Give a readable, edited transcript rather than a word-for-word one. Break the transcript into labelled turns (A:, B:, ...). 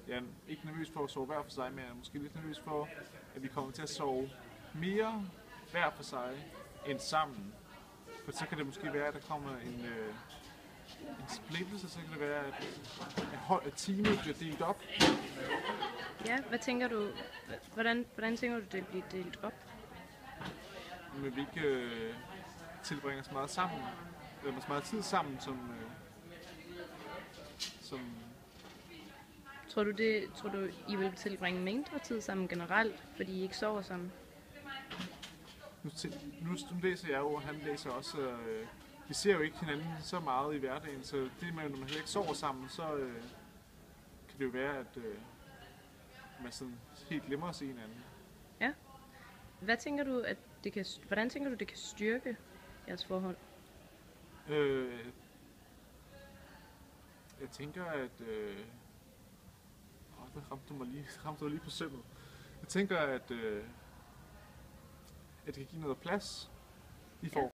A: jeg er ikke nervøs for at sove hver for sig, men jeg er måske lidt nervøs for, at vi kommer til at sove mere hver for sig end sammen. For så kan det måske være, at der kommer en splittelse, så kan det være, at teamet bliver delt op.
B: Ja, hvad tænker du, hvordan tænker du, det bliver delt op?
A: Men vi ikke tilbringer så meget sammen, eller så meget tid sammen, som
B: Tror du, I vil tilbringe mindre tid sammen generelt, fordi I ikke sover sammen?
A: Nu læser jeg jo, og han læser også. Vi ser jo ikke hinanden så meget i hverdagen, så det med, når man ikke sover sammen, så kan det jo være, at man sådan helt glemmer at se hinanden.
B: Ja. Hvordan tænker du, det kan styrke jeres forhold?
A: Jeg tænker, at der ramte du lige på sømmet. Jeg tænker, at det kan give noget plads i forholdet.